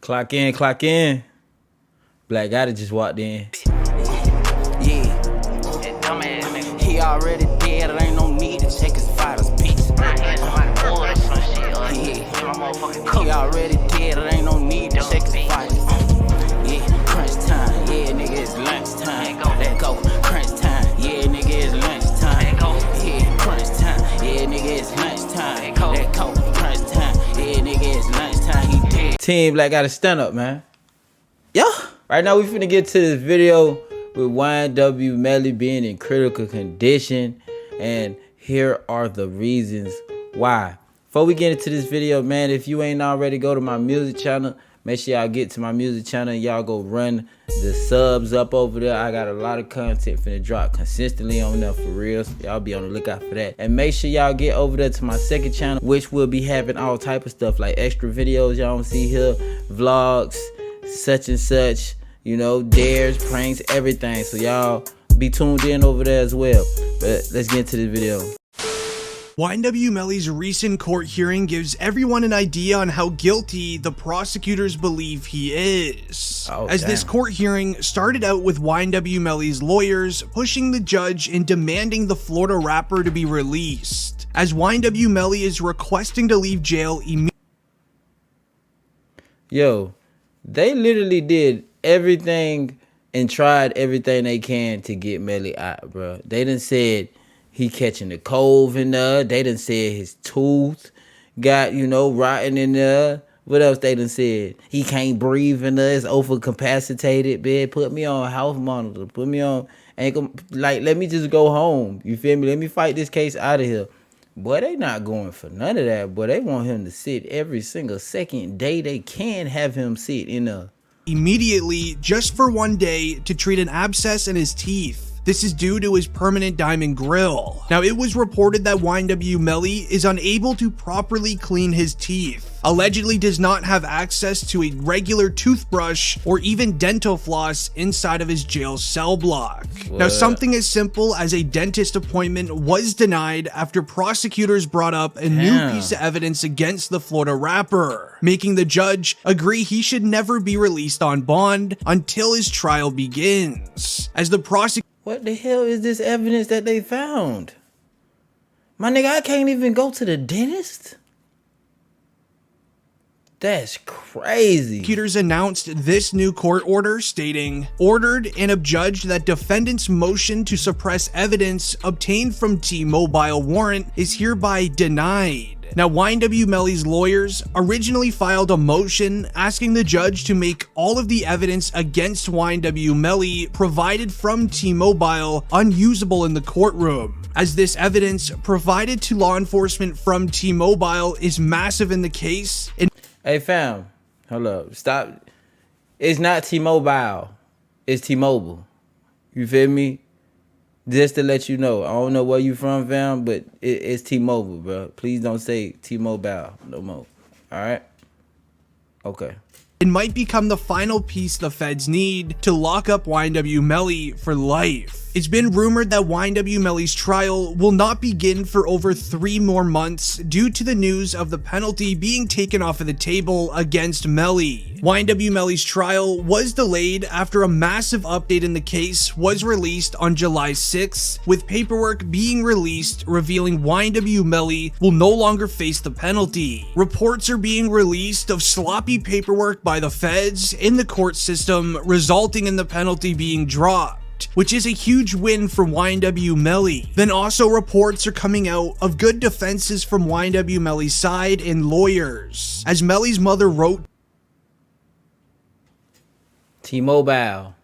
Clock in, clock in. Black Gotta just walked in. Yeah. He already dead, there ain't no need to check his vitals, bitch. He already dead, there ain't no need to check his vitals. Yeah, crunch time, yeah, nigga, it's lunch time. Let go, crunch time, yeah, nigga, it's lunch time. Yeah, crunch time, yeah, nigga, it's lunch time. Let go, crunch time, yeah, nigga, it's lunch time. He dead. Team Black Gotta stand up, man. Yeah. Right now we finna get to this video with YNW Melly being in critical condition, and here are the reasons why. Before we get into this video, man, if you ain't already, go to my music channel. Make sure y'all get to my music channel and y'all go run the subs up over there. I got a lot of content finna drop consistently on there for real. So y'all be on the lookout for that. And make sure y'all get over there to my second channel, which will be having all type of stuff like extra videos y'all don't see here, vlogs, such and such, you know, dares, pranks, everything. So y'all be tuned in over there as well. But let's get into this video. YNW Melly's recent court hearing gives everyone an idea on how guilty the prosecutors believe he is. This court hearing started out with YNW Melly's lawyers pushing the judge and demanding the Florida rapper to be released, as YNW Melly is requesting to leave jail immediately. Yo, they literally did everything and tried everything they can to get Melly out, bro. They done said he catching the cold in there. They done said his tooth got, you know, rotten in there. What else they done said? He can't breathe in there. It's overcapacitated, man. Put me on health monitor. Put me on ankle. Like, let me just go home. You feel me? Let me fight this case out of here. Boy, they not going for none of that. Boy, they want him to sit every single second day they can have him sit in there. Immediately, just for one day, to treat an abscess in his teeth. This is due to his permanent diamond grill. Now, it was reported that YNW Melly is unable to properly clean his teeth, allegedly does not have access to a regular toothbrush or even dental floss inside of his jail cell block. What? Now, something as simple as a dentist appointment was denied after prosecutors brought up a new piece of evidence against the Florida rapper, making the judge agree he should never be released on bond until his trial begins. As the prosecutor— What the hell is this evidence that they found? My nigga, I can't even go to the dentist? That's crazy. Prosecutors announced this new court order stating, ordered and adjudged that defendant's motion to suppress evidence obtained from T-Mobile warrant is hereby denied. Now, YNW Melly's lawyers originally filed a motion asking the judge to make all of the evidence against YNW Melly provided from T-Mobile unusable in the courtroom, as this evidence provided to law enforcement from T-Mobile is massive in the case. Hey fam, hold up, stop. It's not T-Mobile, it's T-Mobile. You feel me? Just to let you know, I don't know where you from, fam, but it's T-Mobile, bro. Please don't say T-Mobile no more. All right? Okay. It might become the final piece the feds need to lock up YNW Melly for life. It's been rumored that YNW Melly's trial will not begin for over 3 more months due to the news of the penalty being taken off of the table against Melly. YNW Melly's trial was delayed after a massive update in the case was released on July 6th, with paperwork being released revealing YNW Melly will no longer face the penalty. Reports are being released of sloppy paperwork by the feds in the court system, resulting in the penalty being dropped, which is a huge win for YNW Melly. Then also reports are coming out of good defenses from YNW Melly's side and lawyers, as Melly's mother wrote, T-Mobile.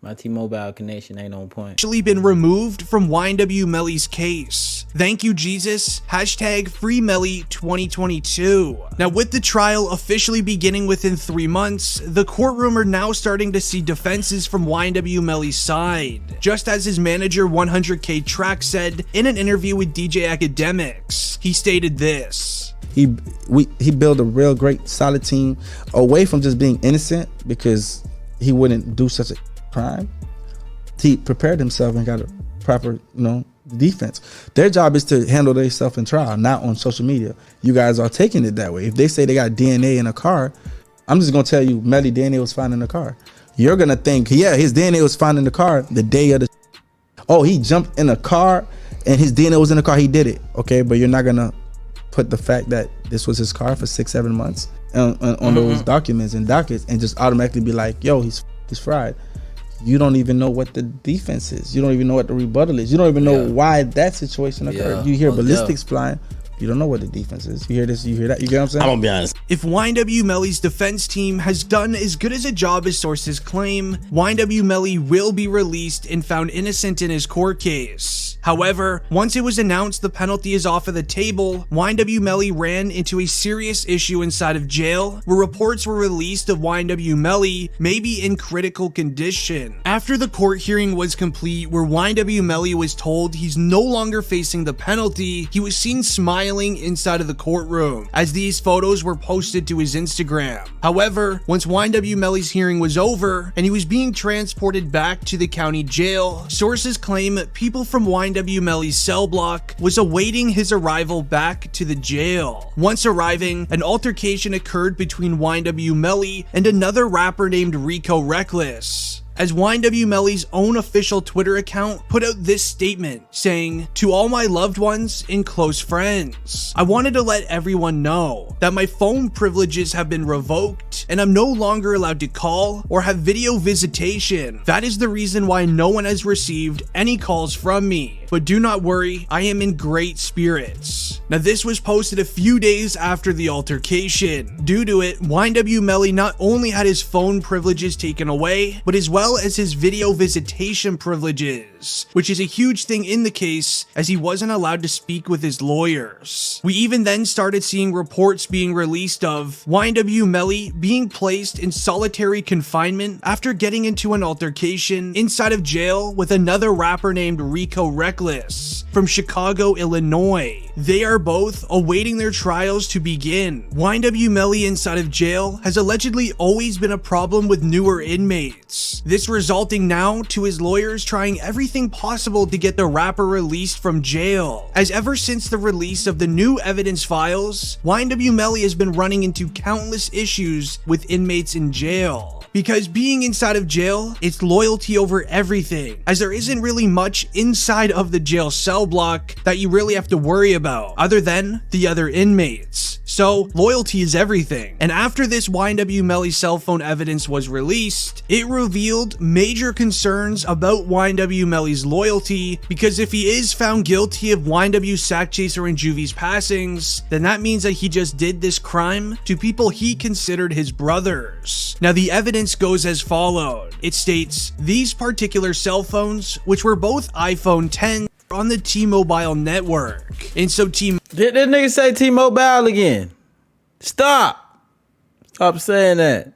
My T-Mobile connection ain't on point. Actually been removed from YNW Melly's case. Thank you, Jesus. Hashtag Free Melly 2022. Now, with the trial officially beginning within 3 months, the courtroom are now starting to see defenses from YNW Melly's side. Just as his manager 100K Track said in an interview with DJ Academics, he stated this. He built a real great solid team away from just being innocent, because he wouldn't do such a crime. He prepared himself and got a proper, the defense. Their job is to handle themselves in trial, not on social media. You guys are taking it that way. If they say they got DNA in a car, I'm just gonna tell you, Melly DNA was found in the car. You're gonna think, yeah, his DNA was found in the car the day of the. Oh, he jumped in a car and his DNA was in the car. He did it, okay? But you're not gonna put the fact that this was his car for 6-7 months on those documents and dockets and just automatically be like, yo, he's fried. You don't even know what the defense is. You don't even know what the rebuttal is. You don't even know why that situation occurred. You hear ballistics flying. You don't know what the defense is. You hear this, you hear that. You get what I'm saying? I'm gonna be honest. If YNW Melly's defense team has done as good as a job as sources claim, YNW Melly will be released and found innocent in his court case. However, once it was announced the penalty is off of the table, YNW Melly ran into a serious issue inside of jail, where reports were released of YNW Melly may be in critical condition. After the court hearing was complete, where YNW Melly was told he's no longer facing the penalty, he was seen smiling inside of the courtroom, as these photos were posted to his Instagram. However, once YNW Melly's hearing was over, and he was being transported back to the county jail, sources claim people from YNW Melly's cell block was awaiting his arrival back to the jail. Once arriving, an altercation occurred between YNW Melly and another rapper named Rico Reckless, as YNW Melly's own official Twitter account put out this statement saying, "To all my loved ones and close friends, I wanted to let everyone know that my phone privileges have been revoked and I'm no longer allowed to call or have video visitation. That is the reason why no one has received any calls from me. But do not worry, I am in great spirits." Now this was posted a few days after the altercation. Due to it, YNW Melly not only had his phone privileges taken away, but as well as his video visitation privileges, which is a huge thing in the case as he wasn't allowed to speak with his lawyers. We even then started seeing reports being released of YNW Melly being placed in solitary confinement after getting into an altercation inside of jail with another rapper named Rico Reckless from Chicago, Illinois. They are both awaiting their trials to begin. YNW Melly inside of jail has allegedly always been a problem with newer inmates, this resulting now to his lawyers trying everything possible to get the rapper released from jail, as ever since the release of the new evidence files, YNW Melly has been running into countless issues with inmates in jail. Because being inside of jail, it's loyalty over everything, as there isn't really much inside of the jail cell block that you really have to worry about, other than the other inmates. So, loyalty is everything. And after this YNW Melly cell phone evidence was released, it revealed major concerns about YNW Melly's loyalty, because if he is found guilty of YNW Sack Chaser and Juvie's passings, then that means that he just did this crime to people he considered his brothers. Now the evidence goes as followed. It states, these particular cell phones, which were both iPhone 10, on the T-Mobile network. And so Did this nigga say T-Mobile again? Stop saying that.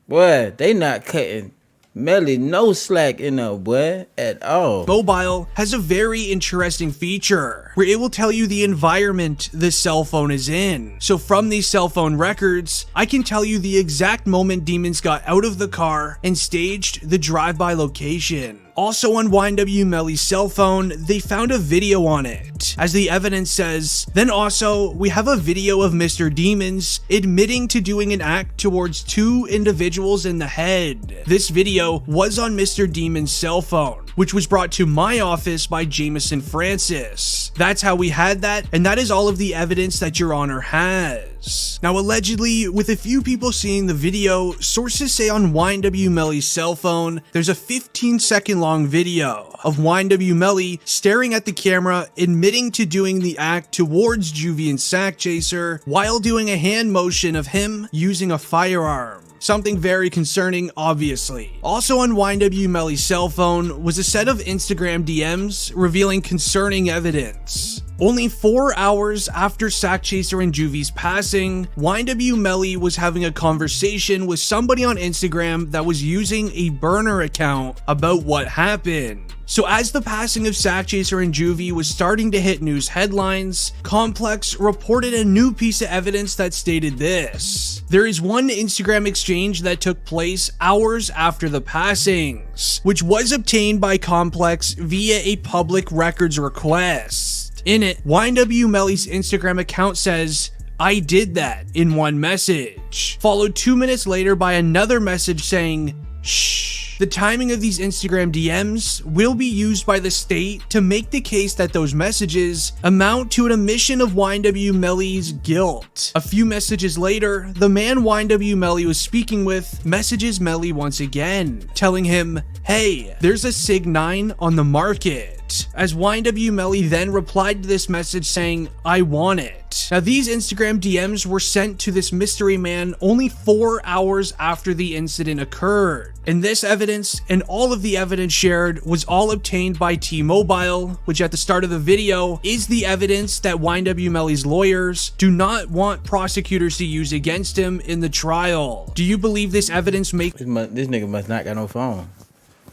Boy, they not cutting Melly no slack in there, boy, at all. Mobile has a very interesting feature where it will tell you the environment the cell phone is in. So from these cell phone records, I can tell you the exact moment demons got out of the car and staged the drive-by location. Also on YNW Melly's cell phone, they found a video on it. As the evidence says, then also, we have a video of Mr. Demons admitting to doing an act towards 2 individuals in the head. This video was on Mr. Demon's cell phone, which was brought to my office by Jameson Francis. That's how we had that, and that is all of the evidence that Your Honor has. Now allegedly, with a few people seeing the video, sources say on YNW Melly's cell phone, there's a 15-second long video of YNW Melly staring at the camera, admitting to doing the act towards Juvie and Sack Chaser, while doing a hand motion of him using a firearm. Something very concerning, obviously. Also on YNW Melly's cell phone was a set of Instagram DMs revealing concerning evidence. Only 4 hours after Sack Chaser and Juvie's passing, YNW Melly was having a conversation with somebody on Instagram that was using a burner account about what happened. So as the passing of Sack Chaser and Juvie was starting to hit news headlines, Complex reported a new piece of evidence that stated this. There is one Instagram exchange that took place hours after the passings, which was obtained by Complex via a public records request. In it, YNW Melly's Instagram account says, "I did that," in one message, followed 2 minutes later by another message saying, "Shh." The timing of these Instagram DMs will be used by the state to make the case that those messages amount to an admission of YNW Melly's guilt. A few messages later, the man YNW Melly was speaking with messages Melly once again, telling him, "Hey, there's a Sig 9 on the market." As YNW Melly then replied to this message saying, "I want it." Now these Instagram DMs were sent to this mystery man only 4 hours after the incident occurred. And this evidence and all of the evidence shared was all obtained by T-Mobile, which at the start of the video is the evidence that YNW Melly's lawyers do not want prosecutors to use against him in the trial. Do you believe this evidence makes This nigga must not got no phone.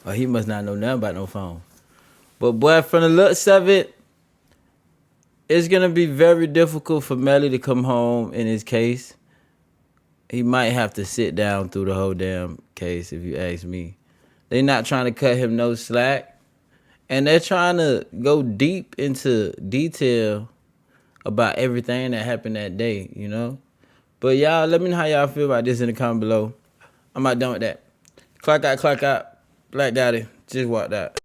Or he must not know nothing about no phone. But boy, from the looks of it, it's going to be very difficult for Melly to come home in his case. He might have to sit down through the whole damn case, if you ask me. They're not trying to cut him no slack. And they're trying to go deep into detail about everything that happened that day, you know? But y'all, let me know how y'all feel about this in the comment below. I'm not done with that. Clock out, black daddy. Just walked out.